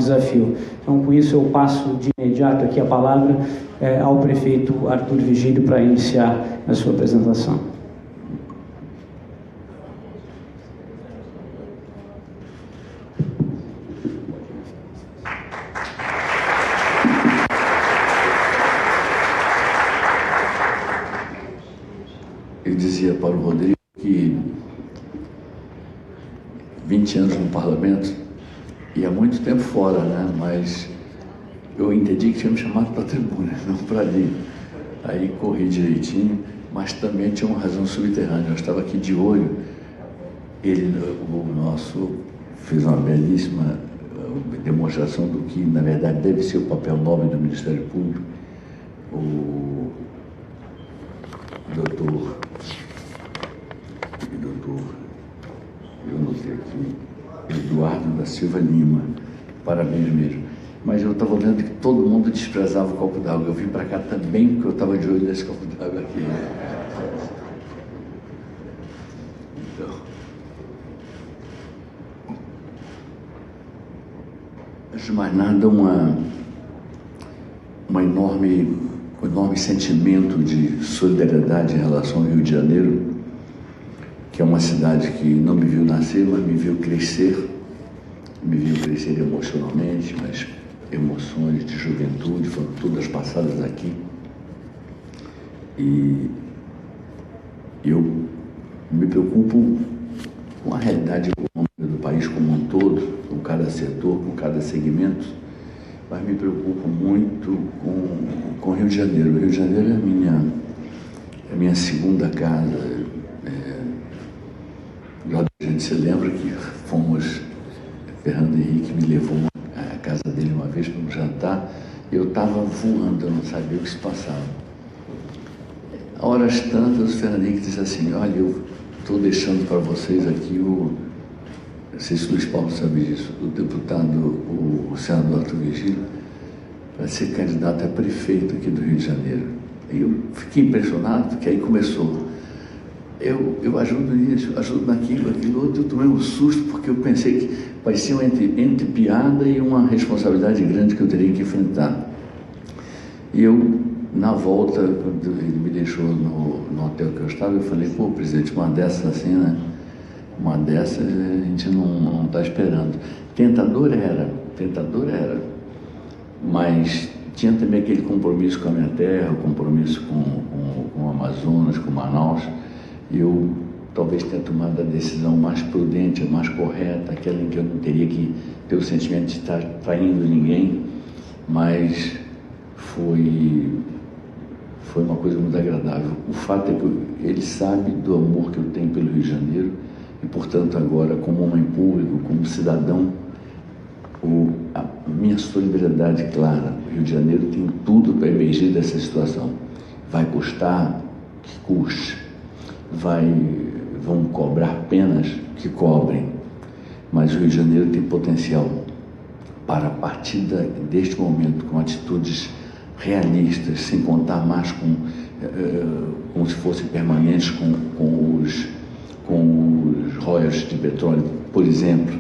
desafio. Então, com isso, eu passo de imediato aqui a palavra ao prefeito Arthur Vigílio para iniciar a sua apresentação. Eu dizia para o Rodrigo que 20 anos no parlamento e há muito tempo fora, né? Mas eu entendi que tinha me chamado para a tribuna, não para ali. Aí corri direitinho, mas também tinha uma razão subterrânea. Eu estava aqui de olho. Ele, o nosso, fez uma belíssima demonstração do que, na verdade, deve ser o papel nobre do Ministério Público. O doutor, eu notei aqui, Eduardo da Silva Lima, parabéns mesmo. Mas eu estava vendo que todo mundo desprezava o copo d'água. Eu vim para cá também porque eu estava de olho nesse copo d'água aqui. Então, antes de mais nada, um enorme sentimento de solidariedade em relação ao Rio de Janeiro, que é uma cidade que não me viu nascer, mas me viu crescer emocionalmente, mas emoções de juventude foram todas passadas aqui. E eu me preocupo com a realidade econômica do país como um todo, com cada setor, com cada segmento, mas me preocupo muito com o Rio de Janeiro. O Rio de Janeiro é a minha segunda casa. A gente se lembra que Fernando Henrique me levou à casa dele uma vez para um jantar, e eu estava voando, eu não sabia o que se passava. Horas tantas, o Fernando Henrique disse assim: olha, eu estou deixando para vocês aqui não sei se o Luiz Paulo sabe disso, o deputado, o senador Arthur Vigílio, para ser candidato a prefeito aqui do Rio de Janeiro. E eu fiquei impressionado, porque aí começou. Eu ajudo nisso, ajudo naquilo, aquilo outro. Eu tomei um susto, porque eu pensei que parecia entre piada e uma responsabilidade grande que eu teria que enfrentar. E eu, na volta, quando ele me deixou no hotel que eu estava, eu falei: pô, presidente, uma dessas assim, né? Uma dessas a gente não está esperando. Tentador era, mas tinha também aquele compromisso com a minha terra, o compromisso com o Amazonas, com Manaus. Eu talvez tenha tomado a decisão mais prudente, mais correta, aquela em que eu não teria que ter o sentimento de estar traindo ninguém, mas foi uma coisa muito agradável. O fato é que ele sabe do amor que eu tenho pelo Rio de Janeiro e, portanto, agora, como homem público, como cidadão, a minha solidariedade clara. O Rio de Janeiro tem tudo para emergir dessa situação. Vai custar que custe. Vão cobrar penas que cobrem, mas o Rio de Janeiro tem potencial para, a partir deste momento, com atitudes realistas, sem contar mais como se fossem permanentes com os royalties de petróleo, por exemplo,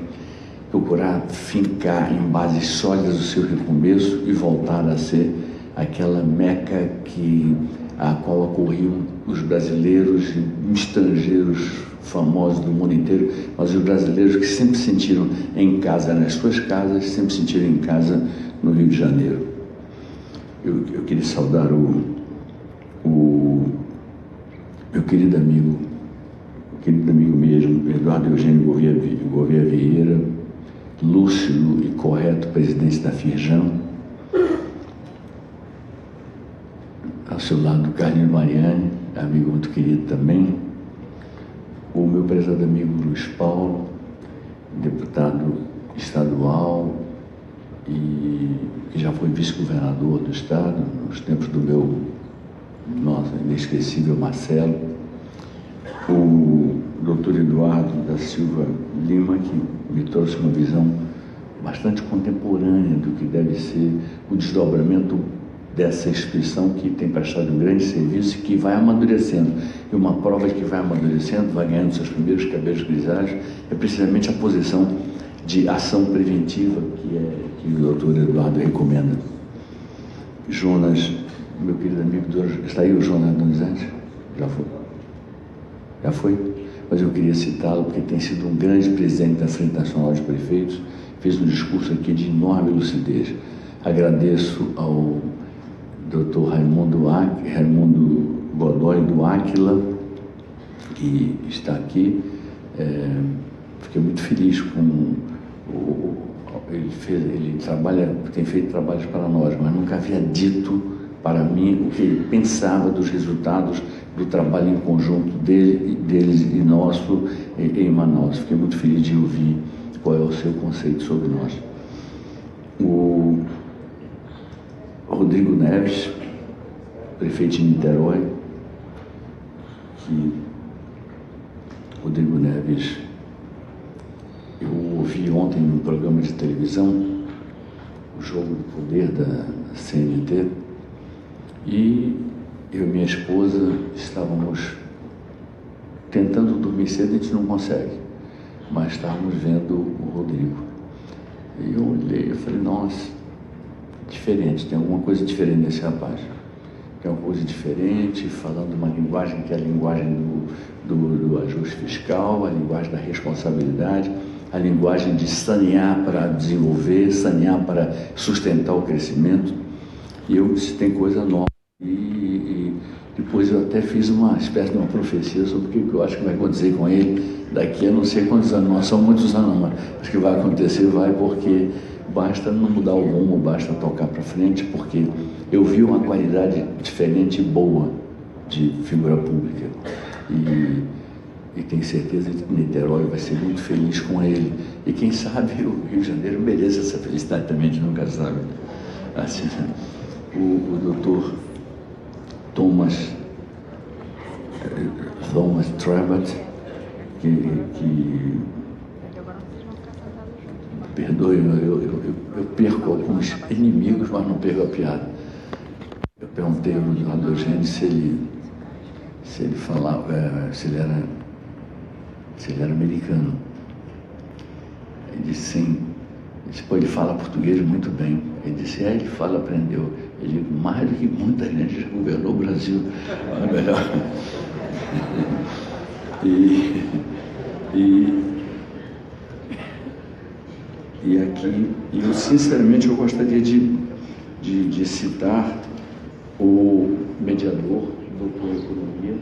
procurar fincar em bases sólidas o seu recomeço e voltar a ser aquela meca a qual acorriam os brasileiros e estrangeiros famosos do mundo inteiro, mas os brasileiros que sempre se sentiram em casa nas suas casas, sempre se sentiram em casa no Rio de Janeiro. Eu queria saudar o meu querido amigo mesmo, Eduardo Eugênio Gouveia Vieira, lúcido e correto presidente da Firjan. Ao seu lado, Carlinho Mariani, amigo muito querido também. O meu prezado amigo Luiz Paulo, deputado estadual e que já foi vice-governador do estado nos tempos do nosso inesquecível Marcelo. O doutor Eduardo da Silva Lima, que me trouxe uma visão bastante contemporânea do que deve ser o desdobramento dessa instituição que tem prestado um grande serviço e que vai amadurecendo. E uma prova de que vai amadurecendo, vai ganhando seus primeiros cabelos grisalhos, é precisamente a posição de ação preventiva que o doutor Eduardo recomenda. Jonas, meu querido amigo, está aí o Jonas Donizete? Já foi? Já foi? Mas eu queria citá-lo porque tem sido um grande presidente da Frente Nacional de Prefeitos, fez um discurso aqui de enorme lucidez. Agradeço ao Dr. Raimundo Godoy do Áquila, que está aqui. Fiquei muito feliz com ele tem feito trabalhos para nós, mas nunca havia dito para mim o que ele pensava dos resultados do trabalho em conjunto deles e nosso em Manaus. Fiquei muito feliz de ouvir qual é o seu conceito sobre nós. O Rodrigo Neves, prefeito de Niterói, Rodrigo Neves, eu ouvi ontem num programa de televisão o Jogo do Poder da CNT, e eu e minha esposa estávamos tentando dormir cedo, a gente não consegue, mas estávamos vendo o Rodrigo. E eu olhei e falei, nossa, diferente, tem alguma coisa diferente nesse rapaz. Tem uma coisa diferente, falando uma linguagem que é a linguagem do ajuste fiscal, a linguagem da responsabilidade, a linguagem de sanear para desenvolver, sanear para sustentar o crescimento. E eu disse, tem coisa nova. E depois eu até fiz uma espécie de uma profecia sobre o que eu acho que vai acontecer com ele daqui a não sei quantos anos, não são muitos anos, mas acho que vai acontecer, porque basta não mudar o rumo, basta tocar para frente, porque eu vi uma qualidade diferente e boa de figura pública. E tenho certeza que Niterói vai ser muito feliz com ele. E quem sabe o Rio de Janeiro mereça essa felicidade também, a gente nunca sabe. Assim, o doutor Thomas Trabant, que perdoe, eu perco alguns inimigos, mas não perco a piada. Eu perguntei ao Eduardo Eugênio se ele falava, se ele era americano. Ele disse sim. Ele disse, pô, ele fala português muito bem. Ele disse, ele fala, aprendeu. Ele, mais do que muita gente, já governou o Brasil. Melhor. E aqui, eu sinceramente eu gostaria de citar o mediador, doutor em economia,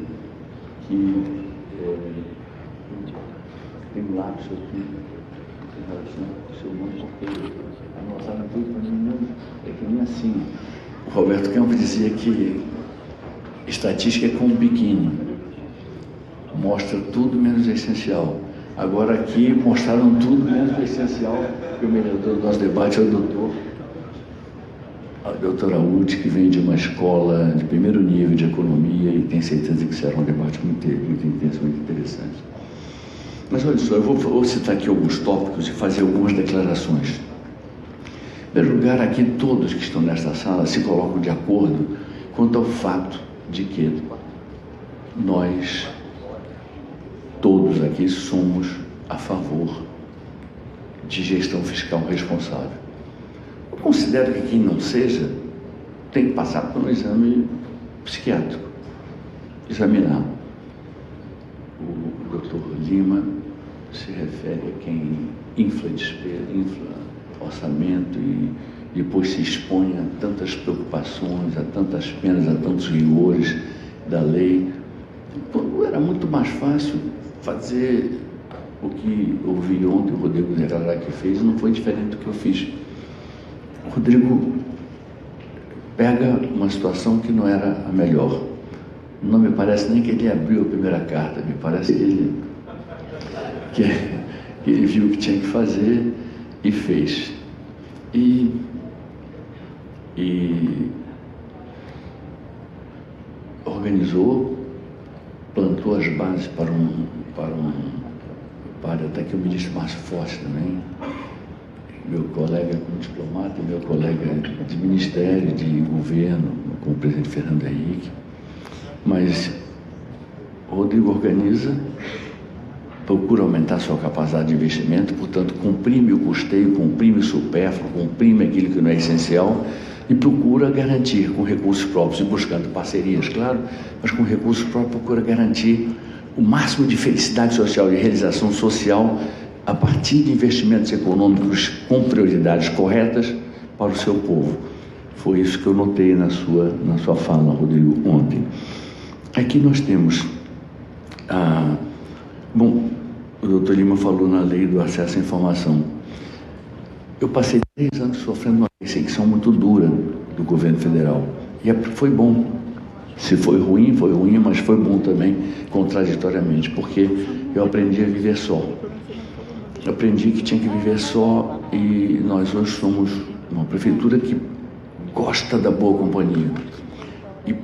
que tem um lápis aqui em relação ao seu nome, porque anotaram tudo para mim, é que nem assim. O Roberto Campos dizia que estatística é como um biquíni, mostra tudo menos o essencial. Agora aqui mostraram tudo menos o essencial, que o mediador do nosso debate é o a doutora Uth, que vem de uma escola de primeiro nível de economia, e tenho certeza que será um debate muito intenso, muito interessante. Mas olha só, eu vou citar aqui alguns tópicos e fazer algumas declarações. Em primeiro lugar, aqui todos que estão nesta sala se colocam de acordo quanto ao fato de que nós, todos aqui, somos a favor de gestão fiscal responsável. Eu considero que quem não seja tem que passar por um exame psiquiátrico, examinar. O Dr. Lima se refere a quem infla despesa, infla orçamento e depois se expõe a tantas preocupações, a tantas penas, a tantos rigores da lei. Quando era muito mais fácil fazer o que ouvi ontem o Rodrigo declarar que fez, não foi diferente do que eu fiz. O Rodrigo pega uma situação que não era a melhor. Não me parece nem que ele abriu a primeira carta, me parece que ele viu o que tinha que fazer e fez. E organizou, plantou as bases para até que o ministro Márcio Forte também, meu colega como diplomata, meu colega de ministério, de governo, como o presidente Fernando Henrique. Mas o Rodrigo organiza, procura aumentar sua capacidade de investimento, portanto, comprime o custeio, comprime o supérfluo, comprime aquilo que não é essencial e procura garantir com recursos próprios, e buscando parcerias, claro, mas com recursos próprios procura garantir o máximo de felicidade social, de realização social a partir de investimentos econômicos com prioridades corretas para o seu povo. Foi isso que eu notei na sua fala, Rodrigo, ontem. Aqui nós temos bom, o doutor Lima falou na lei do acesso à informação. Eu passei 3 anos sofrendo uma perseguição muito dura do governo federal. E foi bom. Se foi ruim, mas foi bom também, contraditoriamente, porque eu aprendi a viver só. Eu aprendi que tinha que viver só, e nós hoje somos uma prefeitura que gosta da boa companhia e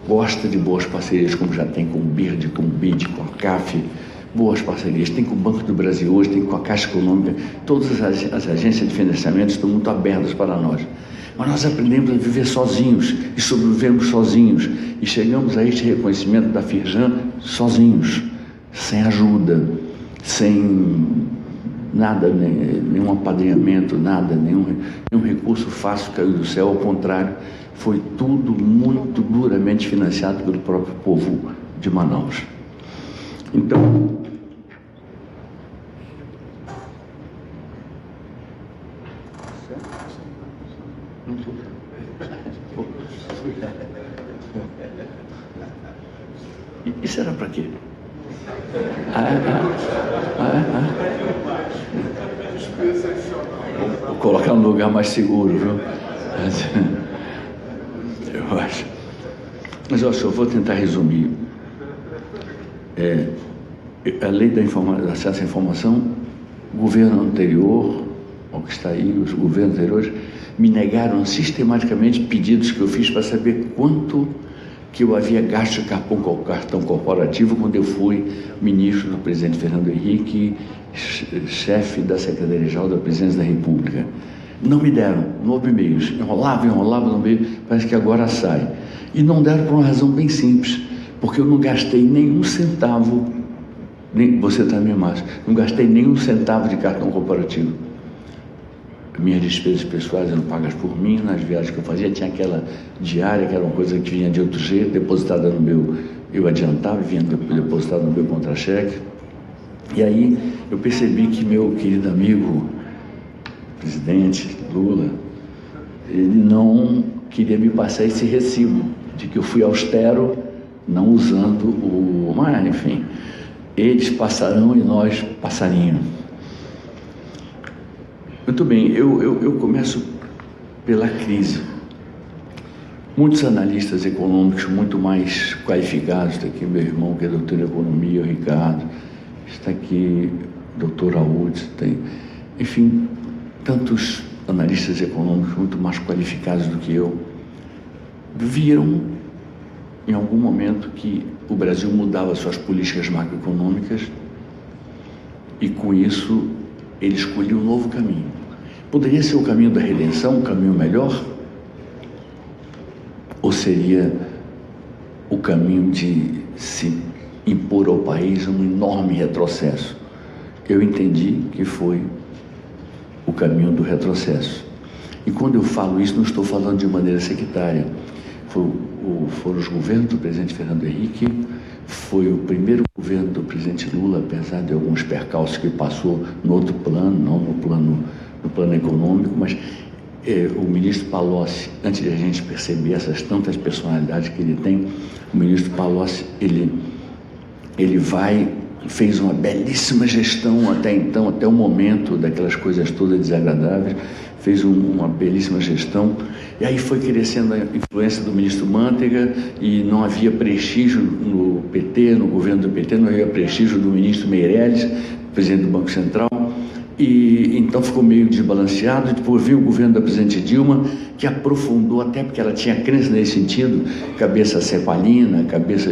gosta de boas parcerias, como já tem com o BIRD, com o BID, com a CAF, boas parcerias, tem com o Banco do Brasil hoje, tem com a Caixa Econômica, todas as agências de financiamento estão muito abertas para nós. Mas nós aprendemos a viver sozinhos e sobrevivemos sozinhos e chegamos a este reconhecimento da Firjan sozinhos, sem ajuda, sem nada, nenhum apadrinhamento, nada, nenhum recurso fácil caiu do céu, ao contrário, foi tudo muito duramente financiado pelo próprio povo de Manaus. Então, isso era para quê? Vou colocar no lugar mais seguro, viu? Eu acho. Mas olha só, eu vou tentar resumir. A lei do acesso à informação, o governo anterior, ao que está aí, os governos anteriores, me negaram sistematicamente pedidos que eu fiz para saber quanto que eu havia gasto de cartão corporativo quando eu fui ministro do presidente Fernando Henrique, chefe da Secretaria-Geral da Presidência da República. Não me deram, não houve meios. Enrolava no meio, parece que agora sai. E não deram por uma razão bem simples, porque eu não gastei nenhum centavo, você também, Márcio, não gastei nenhum centavo de cartão corporativo. Minhas despesas pessoais eram pagas por mim, nas viagens que eu fazia, tinha aquela diária, que era uma coisa que vinha de outro jeito, depositada no meu, eu adiantava, vinha depositada no meu contra-cheque. E aí eu percebi que meu querido amigo, presidente Lula, ele não queria me passar esse recibo de que eu fui austero, não usando mas enfim, eles passarão e nós passarinho. Muito bem, eu começo pela crise. Muitos analistas econômicos muito mais qualificados, está aqui meu irmão que é doutor em economia, o Ricardo, está aqui o doutor Raúl, enfim, tantos analistas econômicos muito mais qualificados do que eu, viram em algum momento que o Brasil mudava suas políticas macroeconômicas e com isso ele escolheu um novo caminho. Poderia ser o caminho da redenção, um caminho melhor? Ou seria o caminho de se impor ao país um enorme retrocesso? Eu entendi que foi o caminho do retrocesso. E quando eu falo isso, não estou falando de maneira sectária. Foram os governos do presidente Fernando Henrique, foi o primeiro governo do presidente Lula, apesar de alguns percalços que passou no outro plano, não no plano econômico, mas o ministro Palocci, antes de a gente perceber essas tantas personalidades que ele tem, o ministro Palocci, ele fez uma belíssima gestão até então, até o momento daquelas coisas todas desagradáveis, fez uma belíssima gestão, e aí foi crescendo a influência do ministro Mantega, e não havia prestígio no PT, no governo do PT, não havia prestígio do ministro Meirelles, presidente do Banco Central, e então ficou meio desbalanceado. Depois veio o governo da presidente Dilma, que aprofundou, até porque ela tinha crença nesse sentido, cabeça cepalina, cabeça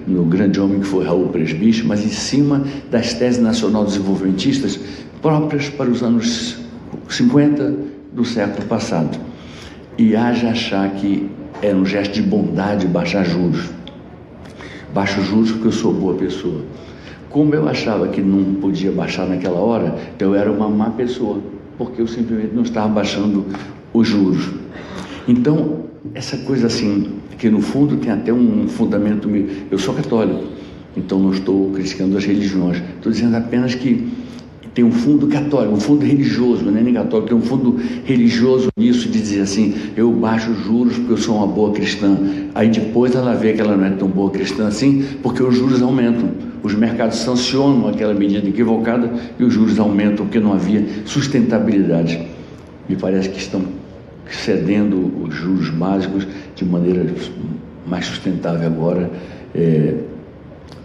no grande homem que foi Raul Presbítero, mas em cima das teses nacional-desenvolvimentistas próprias para os anos 50 do século passado. E haja achar que era um gesto de bondade baixar juros. Baixo juros porque eu sou boa pessoa. Como eu achava que não podia baixar naquela hora, eu era uma má pessoa, porque eu simplesmente não estava baixando os juros. Então, essa coisa assim, que no fundo tem até um fundamento meu. Eu sou católico, então não estou criticando as religiões, estou dizendo apenas que tem um fundo católico, um fundo religioso, não é nem católico, tem um fundo religioso nisso, de dizer assim, eu baixo os juros porque eu sou uma boa cristã. Aí depois ela vê que ela não é tão boa cristã assim, porque os juros aumentam. Os mercados sancionam aquela medida equivocada e os juros aumentam porque não havia sustentabilidade. Me parece que estão cedendo os juros básicos de maneira mais sustentável agora,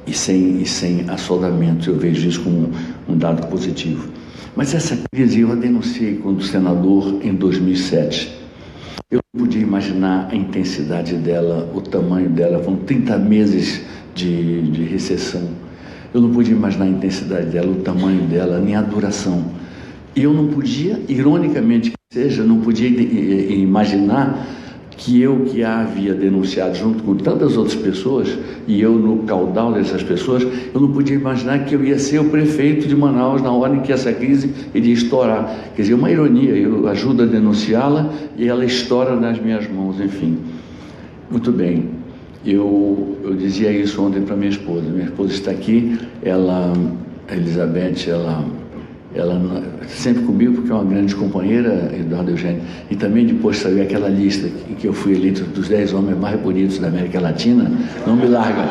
e sem assoldamentos. Eu vejo isso como um dado positivo. Mas essa crise eu a denunciei quando senador em 2007. Eu não podia imaginar a intensidade dela, o tamanho dela. Foram 30 meses de recessão. Eu não podia imaginar a intensidade dela, o tamanho dela, nem a duração. E eu não podia, ironicamente que seja, não podia imaginar que eu, que a havia denunciado junto com tantas outras pessoas, e eu no caudal dessas pessoas, eu não podia imaginar que eu ia ser o prefeito de Manaus na hora em que essa crise iria estourar. Quer dizer, uma ironia, eu ajudo a denunciá-la e ela estoura nas minhas mãos, enfim. Muito bem, eu dizia isso ontem para minha esposa está aqui, a Elizabeth, ela sempre comigo, porque é uma grande companheira, Eduardo Eugênio, e também depois saiu aquela lista em que eu fui eleito dos 10 homens mais bonitos da América Latina. Não me larga,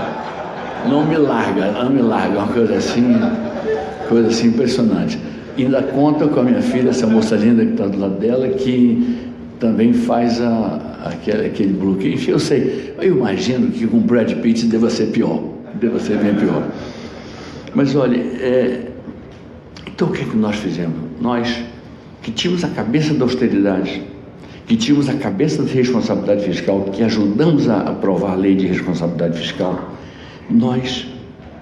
uma coisa assim impressionante. E ainda conta com a minha filha, essa moça linda que está do lado dela, que também faz aquele bloqueio. Enfim, eu sei, eu imagino que com Brad Pitt deva ser bem pior. Mas olha, então o que é que nós fizemos? Nós, que tínhamos a cabeça da austeridade, que tínhamos a cabeça da responsabilidade fiscal, que ajudamos a aprovar a lei de responsabilidade fiscal, nós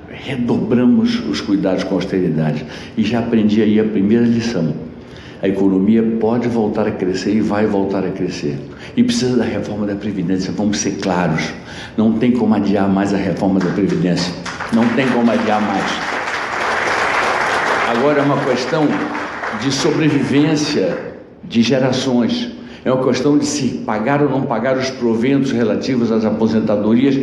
redobramos os cuidados com a austeridade. E já aprendi aí a primeira lição. A economia pode voltar a crescer e vai voltar a crescer. E precisa da reforma da Previdência, vamos ser claros. Não tem como adiar mais a reforma da Previdência. Não tem como adiar mais. Agora é uma questão de sobrevivência de gerações. É uma questão de se pagar ou não pagar os proventos relativos às aposentadorias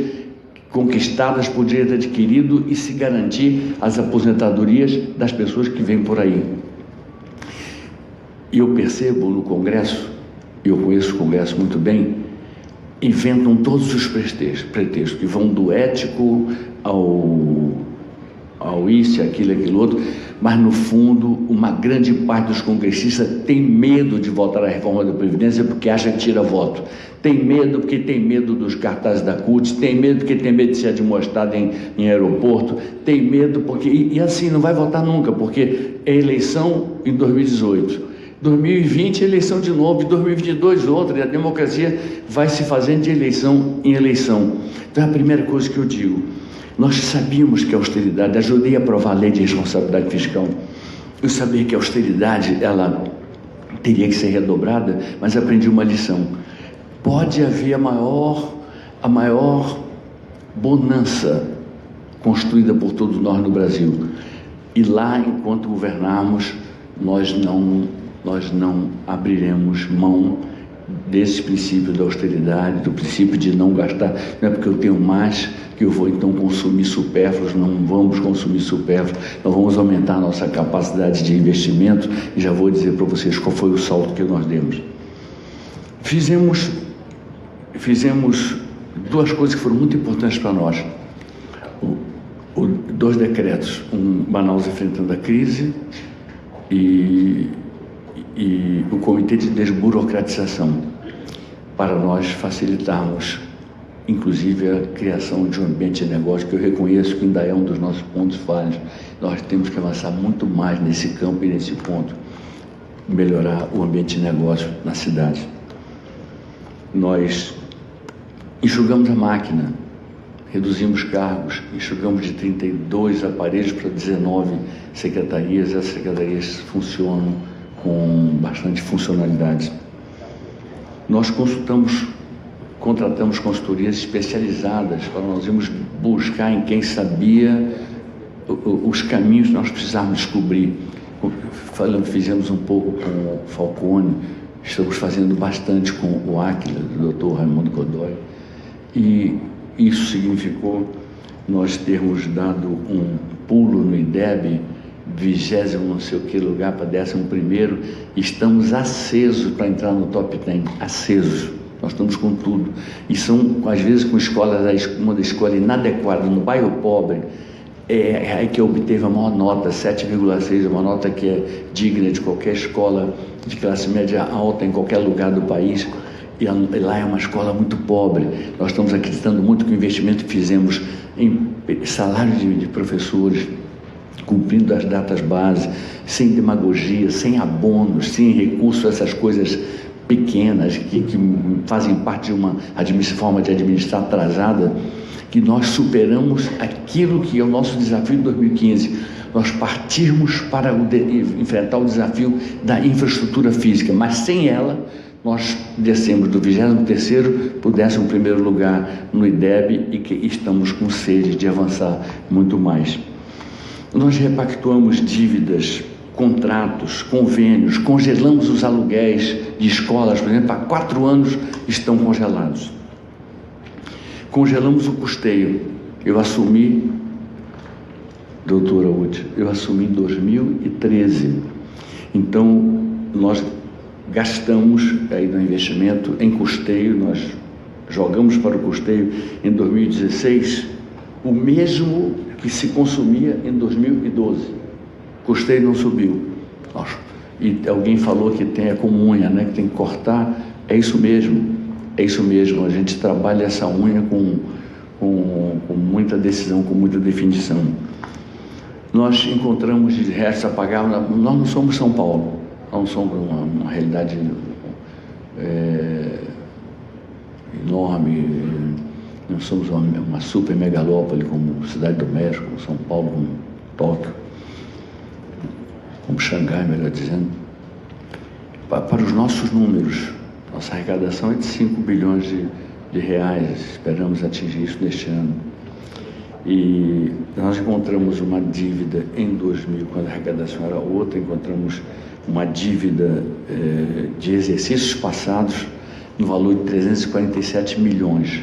conquistadas por direito adquirido e se garantir as aposentadorias das pessoas que vêm por aí. E eu percebo no Congresso, eu conheço o Congresso muito bem, inventam todos os pretextos que vão do ético ao isso, aquilo outro, mas no fundo uma grande parte dos congressistas tem medo de votar a reforma da Previdência porque acha que tira voto. Tem medo porque tem medo dos cartazes da CUT, tem medo porque tem medo de ser admoestado em aeroporto, tem medo porque... E assim, não vai votar nunca, porque é eleição em 2018. 2020 eleição de novo, de 2022 outra, e a democracia vai se fazendo de eleição em eleição. Então é a primeira coisa que eu digo. Nós sabíamos que a austeridade, ajudei a aprovar a lei de responsabilidade fiscal, eu sabia que a austeridade, ela teria que ser redobrada, mas aprendi uma lição. Pode haver a maior bonança construída por todos nós no Brasil, e lá, enquanto governarmos, nós não abriremos mão desse princípio da austeridade, do princípio de não gastar. Não é porque eu tenho mais que eu vou então consumir supérfluos. Não vamos consumir supérfluos, nós vamos aumentar a nossa capacidade de investimento, e já vou dizer para vocês qual foi o salto que nós demos. Fizemos duas coisas que foram muito importantes para nós. Dois decretos, Manaus enfrentando a crise e o Comitê de Desburocratização, para nós facilitarmos, inclusive, a criação de um ambiente de negócio, que eu reconheço que ainda é um dos nossos pontos falhos. Nós temos que avançar muito mais nesse campo e nesse ponto, melhorar o ambiente de negócio na cidade. Nós enxugamos a máquina, reduzimos cargos, enxugamos de 32 aparelhos para 19 secretarias, e as secretarias funcionam com bastante funcionalidade. Nós contratamos consultorias especializadas, para nós irmos buscar em quem sabia os caminhos que nós precisávamos descobrir. Fizemos um pouco com o Falcone, estamos fazendo bastante com o Áquila, do Dr. Raimundo Godoy, e isso significou nós termos dado um pulo no IDEB, 20º não sei o que lugar para 11º, estamos acesos para entrar no top 10, acesos, nós estamos com tudo, e são às vezes com escolas, uma da escola inadequada, no bairro pobre, é aí que obteve a maior nota, 7,6, uma nota que é digna de qualquer escola de classe média alta em qualquer lugar do país, e lá é uma escola muito pobre. Nós estamos acreditando muito que o investimento que fizemos em salário de professores, cumprindo as datas base, sem demagogia, sem abonos, sem recurso a essas coisas pequenas que fazem parte de uma forma de administrar atrasada, que nós superamos aquilo que é o nosso desafio de 2015, nós partirmos para enfrentar o desafio da infraestrutura física, mas sem ela, nós descemos do 23º para o 11º lugar no IDEB e que estamos com sede de avançar muito mais. Nós repactuamos dívidas, contratos, convênios, congelamos os aluguéis de escolas, por exemplo, há 4 anos estão congelados. Congelamos o custeio. Eu assumi, doutora Uth, eu assumi em 2013. Então, nós gastamos aí no investimento em custeio, nós jogamos para o custeio em 2016 o mesmo que se consumia em 2012. O custeio não subiu. E alguém falou que tem a com unha, né, que tem que cortar. É isso mesmo. É isso mesmo, a gente trabalha essa unha com muita decisão, com muita definição. Nós encontramos de resto a pagar, nós não somos São Paulo, nós não somos uma realidade enorme, não somos uma super megalópole como Cidade do México, como São Paulo, como Tóquio, como Xangai, melhor dizendo. Para os nossos números, nossa arrecadação é de 5 bilhões de reais, esperamos atingir isso neste ano. E nós encontramos uma dívida em 2000, quando a arrecadação era outra, encontramos uma dívida de exercícios passados no valor de 347 milhões.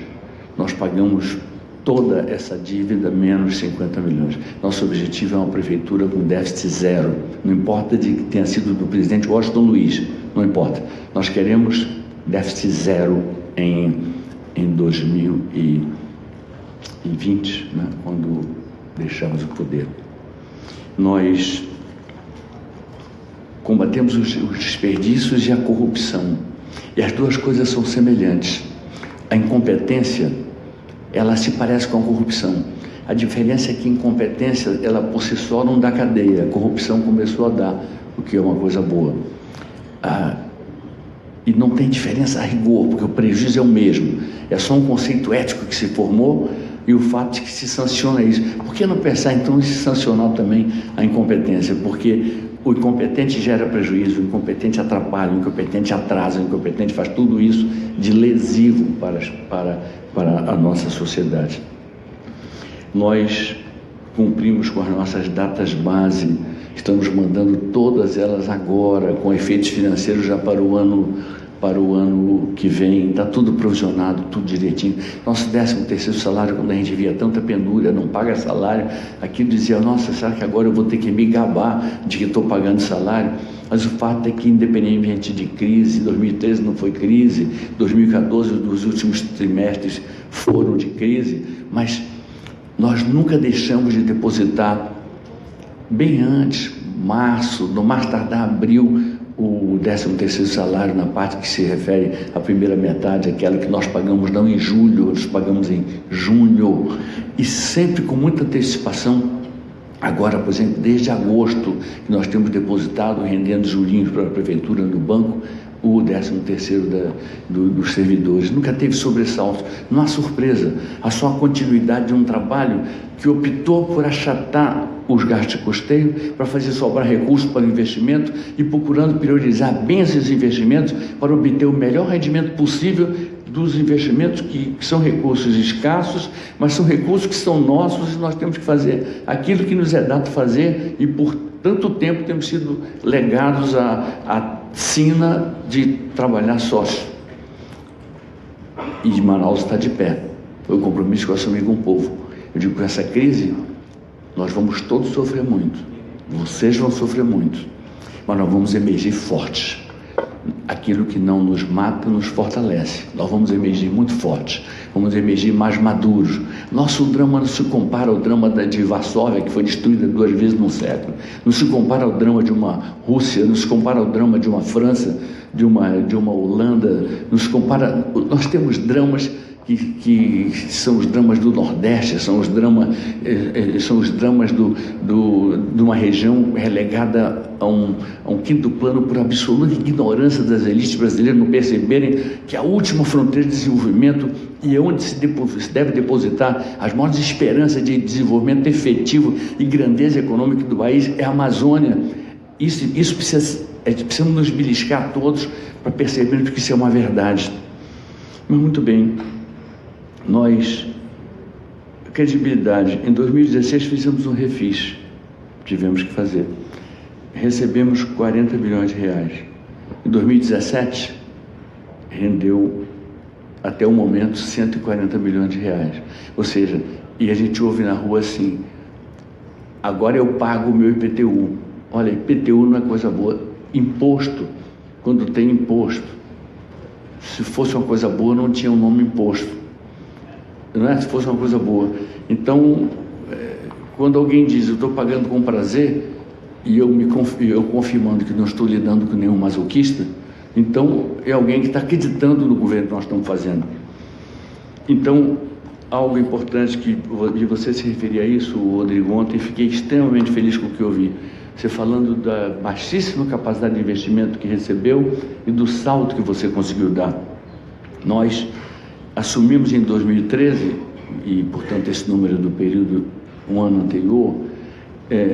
Nós pagamos toda essa dívida menos 50 milhões. Nosso objetivo é uma prefeitura com déficit zero. Não importa de que tenha sido do presidente Washington Luiz, não importa. Nós queremos déficit zero em 2020, né, quando deixamos o poder. Nós combatemos os desperdícios e a corrupção. E as duas coisas são semelhantes. A incompetência, ela se parece com a corrupção. A diferença é que a incompetência, ela por si só não dá cadeia. A corrupção começou a dar, o que é uma coisa boa. E não tem diferença a rigor, porque o prejuízo é o mesmo. É só um conceito ético que se formou e o fato de que se sanciona isso. Por que não pensar, então, em se sancionar também a incompetência? Porque o incompetente gera prejuízo, o incompetente atrapalha, o incompetente atrasa, o incompetente faz tudo isso de lesivo para a nossa sociedade. Nós cumprimos com as nossas datas base, estamos mandando todas elas agora, com efeitos financeiros já para o ano que vem, está tudo provisionado, tudo direitinho. Nosso 13º salário, quando a gente via tanta pendura, não paga salário, aquilo dizia, nossa, será que agora eu vou ter que me gabar de que estou pagando salário? Mas o fato é que, independente de crise, 2013 não foi crise, 2014 os últimos trimestres foram de crise, mas nós nunca deixamos de depositar, bem antes, março, no mais tardar abril, o 13º salário na parte que se refere à primeira metade, aquela que nós pagamos não em julho, nós pagamos em junho, e sempre com muita antecipação. Agora, por exemplo, desde agosto, que nós temos depositado, rendendo jurinhos para a prefeitura no banco, o 13º dos servidores. Nunca teve sobressalto, não há surpresa, há só a continuidade de um trabalho que optou por achatar os gastos de custeio para fazer sobrar recursos para o investimento e procurando priorizar bem esses investimentos para obter o melhor rendimento possível dos investimentos que são recursos escassos, mas são recursos que são nossos e nós temos que fazer aquilo que nos é dado fazer e por tanto tempo temos sido legados à sina de trabalhar sócio. E Manaus está de pé. Foi o compromisso que eu assumi com o povo. Eu digo que essa crise nós vamos todos sofrer muito. Vocês vão sofrer muito. Mas nós vamos emergir fortes. Aquilo que não nos mata nos fortalece. Nós vamos emergir muito fortes. Vamos emergir mais maduros. Nosso drama não se compara ao drama de Varsóvia, que foi destruída 2 vezes num século. Não se compara ao drama de uma Rússia. Não se compara ao drama de uma França, de uma Holanda. Não se compara. Nós temos dramas que são os dramas do Nordeste, são os dramas de uma região relegada a um quinto plano por absoluta ignorância das elites brasileiras, não perceberem que a última fronteira de desenvolvimento e onde se deve depositar as maiores esperanças de desenvolvimento efetivo e grandeza econômica do país é a Amazônia. Isso precisamos nos beliscar todos para percebermos que isso é uma verdade. Mas muito bem, nós, credibilidade, em 2016 fizemos um refis, tivemos que fazer, recebemos 40 milhões de reais, em 2017 rendeu até o momento 140 milhões de reais, ou seja, e a gente ouve na rua assim, agora eu pago o meu IPTU, olha, IPTU não é coisa boa, imposto, quando tem imposto, se fosse uma coisa boa não tinha o nome imposto, não é? Se fosse uma coisa boa. Então, quando alguém diz, eu estou pagando com prazer, e eu confirmando que não estou lidando com nenhum masoquista, então é alguém que está acreditando no governo que nós estamos fazendo. Então, algo importante que você se referia a isso, Rodrigo, ontem fiquei extremamente feliz com o que eu vi. Você falando da baixíssima capacidade de investimento que recebeu e do salto que você conseguiu dar. Nós assumimos em 2013, e portanto esse número do período, um ano anterior,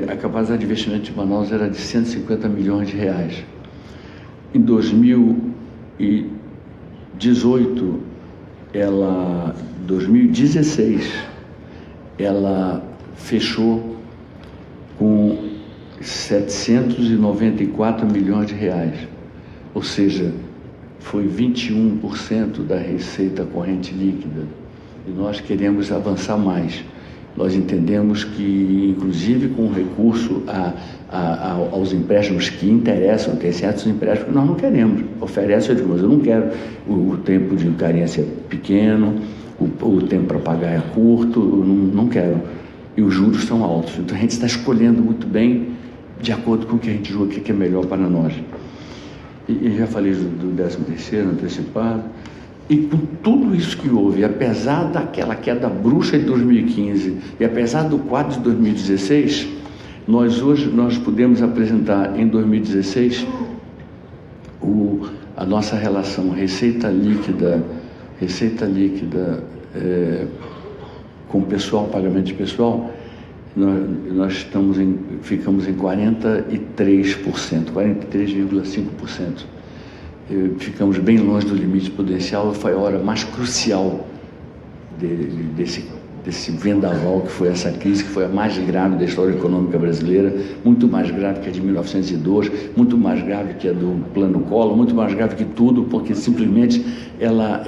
a capacidade de investimento de Manaus era de 150 milhões de reais. Em 2016, ela fechou com 794 milhões de reais, ou seja, foi 21% da receita corrente líquida, e nós queremos avançar mais. Nós entendemos que, inclusive com recurso aos empréstimos que interessam, tem certos empréstimos que nós não queremos, oferece, eu digo, mas eu não quero, o tempo de carência é pequeno, o tempo para pagar é curto, eu não quero, e os juros são altos, então a gente está escolhendo muito bem, de acordo com o que a gente julga que é melhor para nós. E já falei do 13º antecipado, e com tudo isso que houve, apesar daquela queda bruxa de 2015 e apesar do quadro de 2016, nós podemos apresentar em 2016 a nossa relação receita líquida com pessoal, pagamento de pessoal, nós ficamos em 43%, 43,5%. Ficamos bem longe do limite potencial, foi a hora mais crucial desse vendaval que foi essa crise, que foi a mais grave da história econômica brasileira, muito mais grave que a de 1902, muito mais grave que a do Plano Collor, muito mais grave que tudo, porque simplesmente ela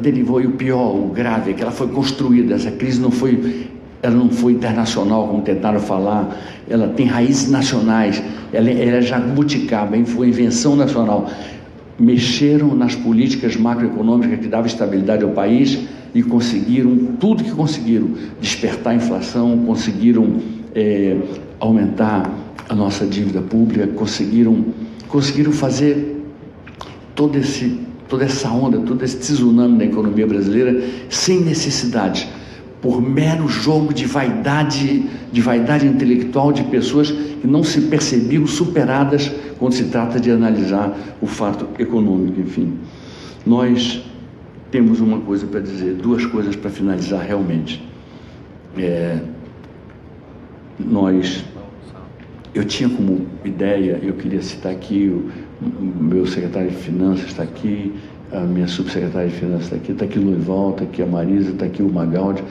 derivou, e o pior, o grave, é que ela foi construída, essa crise ela não foi internacional, como tentaram falar, ela tem raízes nacionais, ela é jabuticaba, foi invenção nacional. Mexeram nas políticas macroeconômicas que davam estabilidade ao país e conseguiram, tudo que conseguiram, despertar a inflação, conseguiram aumentar a nossa dívida pública, conseguiram fazer toda essa onda, todo esse tsunami da economia brasileira sem necessidade, por mero jogo de vaidade intelectual de pessoas que não se percebiam superadas quando se trata de analisar o fato econômico. Enfim, nós temos uma coisa para dizer, duas coisas para finalizar realmente. Eu tinha como ideia, eu queria citar aqui, o meu secretário de Finanças está aqui, a minha subsecretária de Finanças está aqui o Loival, está aqui a Marisa, está aqui o Magaldi.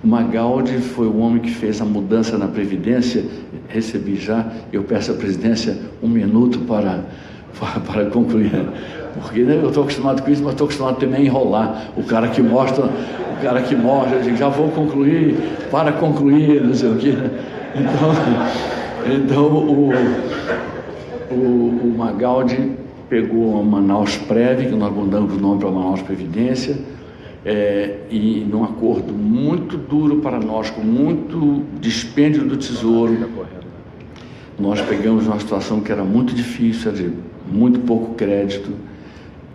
O Magaldi foi o homem que fez a mudança na Previdência, recebi já, eu peço à presidência 1 minuto para concluir, porque né, eu estou acostumado com isso, mas estou acostumado também a enrolar, o cara que mostra, eu digo, já vou concluir, para concluir, não sei o quê. Então o Magaldi pegou a Manaus Prev, que nós mudamos o nome para Manaus Previdência, e num acordo muito duro para nós, com muito dispêndio do Tesouro, nós pegamos uma situação que era muito difícil, de muito pouco crédito,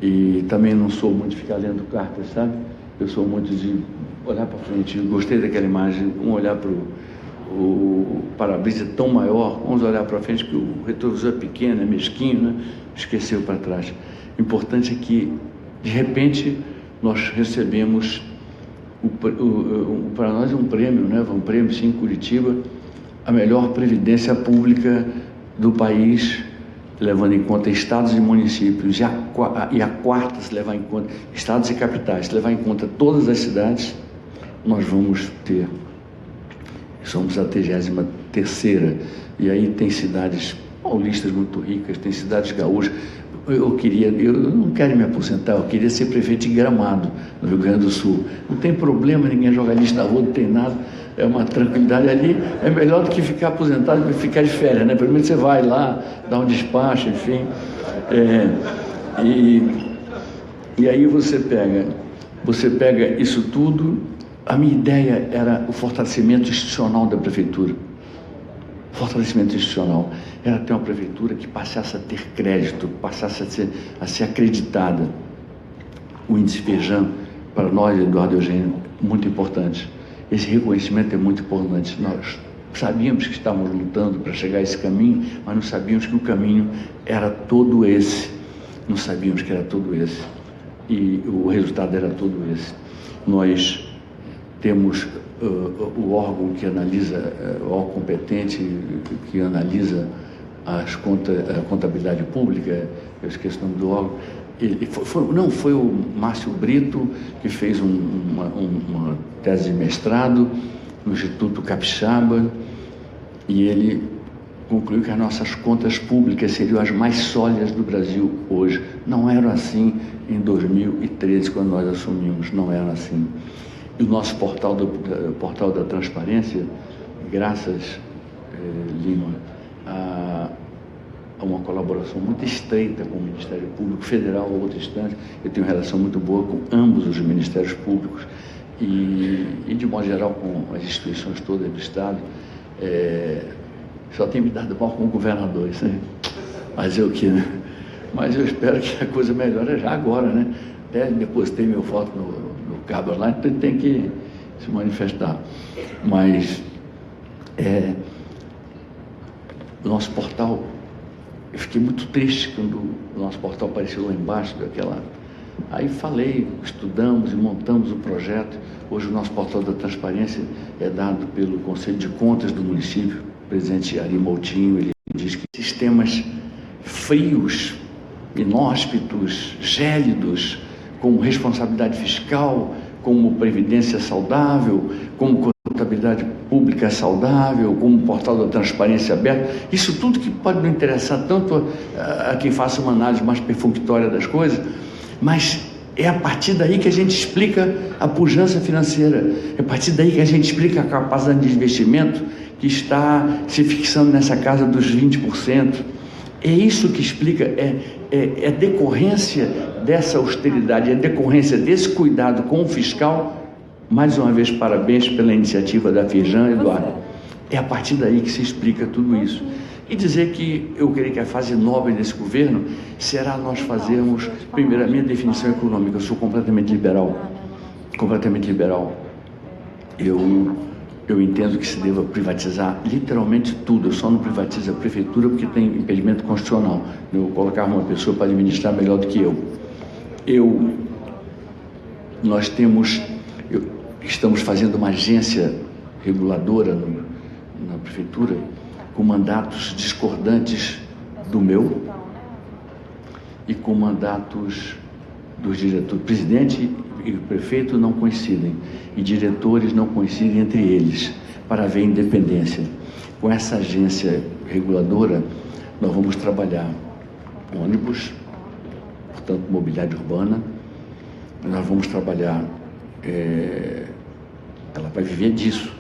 e também não sou muito de ficar lendo cartas, sabe? Eu sou muito de olhar para frente. Eu gostei daquela imagem, olhar para o para-brisa tão maior, vamos olhar para frente, que o retrovisor é pequeno, é mesquinho, né? Esqueceu para trás. O importante é que, de repente, nós recebemos, para nós é um prêmio, né? Um prêmio, sim, em Curitiba, a melhor previdência pública do país, levando em conta estados e municípios, e a quarta, se levar em conta estados e capitais, se levar em conta todas as cidades, nós vamos ter, somos a 33ª, e aí tem cidades paulistas muito ricas, tem cidades gaúchas. Eu não quero me aposentar, eu queria ser prefeito de Gramado, no Rio Grande do Sul. Não tem problema, ninguém joga lixo na rua, não tem nada, é uma tranquilidade ali, é melhor do que ficar aposentado e ficar de férias, né? Pelo menos você vai lá, dá um despacho, enfim. E aí você pega isso tudo. A minha ideia era o fortalecimento institucional da prefeitura. Fortalecimento institucional era ter uma prefeitura que passasse a ter crédito, passasse a ser acreditada. O índice Feijão, para nós, Eduardo e Eugênio, muito importante. Esse reconhecimento é muito importante. Nós sabíamos que estávamos lutando para chegar a esse caminho, mas não sabíamos que o caminho era todo esse. Não sabíamos que era todo esse. E o resultado era todo esse. Nós temos o órgão que analisa, o órgão competente que analisa a contabilidade pública, eu esqueço o nome do órgão, foi o Márcio Brito, que fez uma tese de mestrado no Instituto Capixaba, e ele concluiu que as nossas contas públicas seriam as mais sólidas do Brasil hoje. Não eram assim em 2013, quando nós assumimos, não eram assim. E o nosso portal da transparência, graças, Lima, a uma colaboração muito estreita com o Ministério Público Federal ou outra instância, eu tenho uma relação muito boa com ambos os ministérios públicos e de modo geral, com as instituições todas do Estado. Só tem me dado mal com o governador, isso aí. Mas Mas eu espero que a coisa melhore já agora, né? Até depositei meu voto no Cabra lá, então tem que se manifestar. Mas o nosso portal, eu fiquei muito triste quando o nosso portal apareceu lá embaixo daquela. Aí estudamos e montamos o projeto. Hoje o nosso portal da transparência é dado pelo Conselho de Contas do município, o presidente Ari Moutinho. Ele diz que sistemas frios, inóspitos, gélidos, como responsabilidade fiscal, como previdência saudável, como contabilidade pública saudável, como portal da transparência aberta, isso tudo que pode não interessar tanto a quem faça uma análise mais perfunctória das coisas, mas é a partir daí que a gente explica a pujança financeira, é a partir daí que a gente explica a capacidade de investimento que está se fixando nessa casa dos 20%. É isso que explica, é decorrência dessa austeridade, é decorrência desse cuidado com o fiscal. Mais uma vez, parabéns pela iniciativa da Feijão, Eduardo. É a partir daí que se explica tudo isso. E dizer que eu creio que a fase nobre desse governo será nós fazermos, primeiro, a minha definição econômica, eu sou completamente liberal. Completamente liberal. Eu entendo que se deva privatizar literalmente tudo. Eu só não privatizo a prefeitura porque tem impedimento constitucional. Eu colocar uma pessoa para administrar melhor do que eu. Nós estamos fazendo uma agência reguladora na prefeitura com mandatos discordantes do meu e com mandatos dos diretores. O presidente e o prefeito não coincidem, e diretores não coincidem entre eles, para haver independência. Com essa agência reguladora, nós vamos trabalhar ônibus, portanto, mobilidade urbana, nós vamos trabalhar, ela vai viver disso,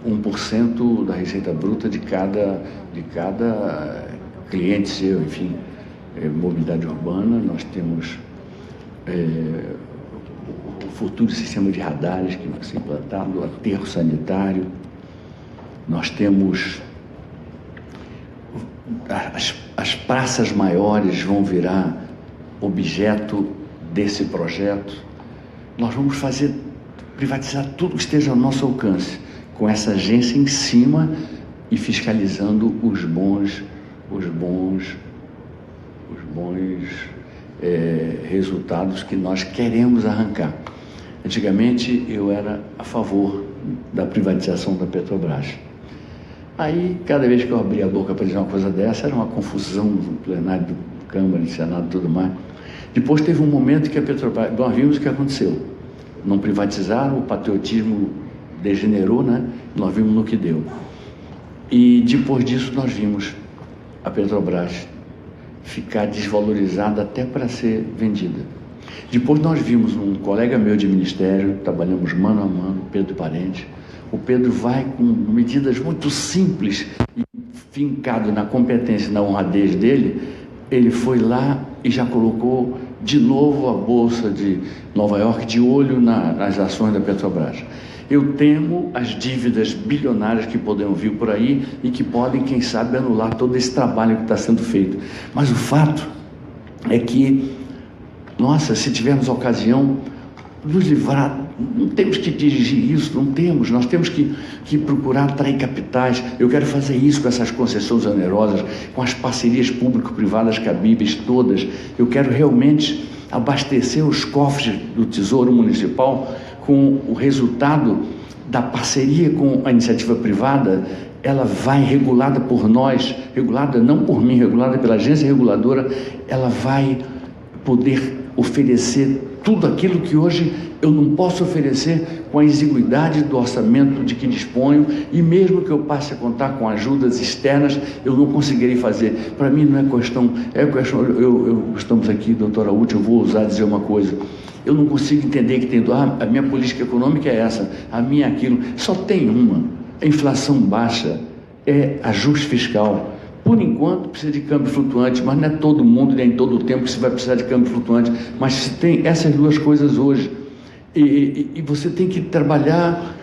1% da receita bruta de cada cliente seu, enfim, mobilidade urbana. Nós temos o futuro sistema de radares que vai ser implantado, o aterro sanitário. Nós temos as praças maiores vão virar objeto desse projeto. Nós vamos privatizar tudo que esteja ao nosso alcance, com essa agência em cima e fiscalizando os bons resultados que nós queremos arrancar. Antigamente eu era a favor da privatização da Petrobras. Aí, cada vez que eu abria a boca para dizer uma coisa dessa, era uma confusão no plenário do Câmara, do Senado e tudo mais. Depois teve um momento que a Petrobras, nós vimos o que aconteceu. Não privatizaram, o patriotismo degenerou, né? Nós vimos no que deu. E depois disso nós vimos a Petrobras ficar desvalorizada até para ser vendida. Depois nós vimos um colega meu de ministério, trabalhamos mano a mano, Pedro Parente. O Pedro vai com medidas muito simples e fincado na competência e na honradez dele, ele foi lá e já colocou de novo a Bolsa de Nova York de olho nas ações da Petrobras. Eu temo as dívidas bilionárias que podem vir por aí e que podem, quem sabe, anular todo esse trabalho que está sendo feito. Mas o fato é que, nossa, se tivermos ocasião, nos livrar, não temos que dirigir isso, não temos, nós temos que procurar atrair capitais. Eu quero fazer isso com essas concessões onerosas, com as parcerias público-privadas cabíveis todas. Eu quero realmente abastecer os cofres do Tesouro Municipal com o resultado da parceria com a iniciativa privada. Ela vai, regulada por nós, regulada não por mim, regulada pela agência reguladora, ela vai poder oferecer tudo aquilo que hoje eu não posso oferecer com a exiguidade do orçamento de que disponho, e mesmo que eu passe a contar com ajudas externas, eu não conseguirei fazer. Para mim não é questão, estamos aqui, doutora Uti, eu vou ousar dizer uma coisa. Eu não consigo entender que tem, a minha política econômica é essa, a minha é aquilo. Só tem uma, a inflação baixa, é ajuste fiscal. Por enquanto precisa de câmbio flutuante, mas não é todo mundo, nem todo o tempo que você vai precisar de câmbio flutuante. Mas se tem essas duas coisas hoje, e você tem que trabalhar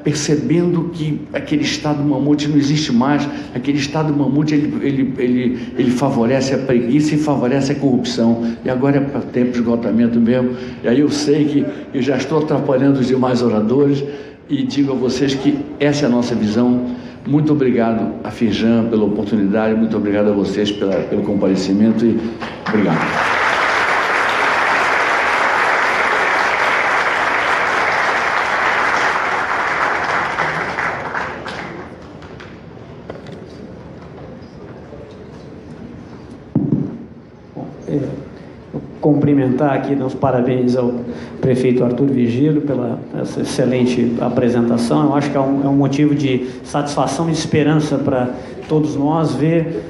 percebendo que aquele Estado mamute não existe mais. Aquele Estado mamute, ele favorece a preguiça e favorece a corrupção. E agora é para tempo de esgotamento mesmo. E aí eu sei que eu já estou atrapalhando os demais oradores e digo a vocês que essa é a nossa visão. Muito obrigado a Firjan pela oportunidade, muito obrigado a vocês pelo comparecimento e obrigado. Cumprimentar aqui, dar os parabéns ao prefeito Arthur Virgílio pela essa excelente apresentação. Eu acho que é um motivo de satisfação e esperança para todos nós ver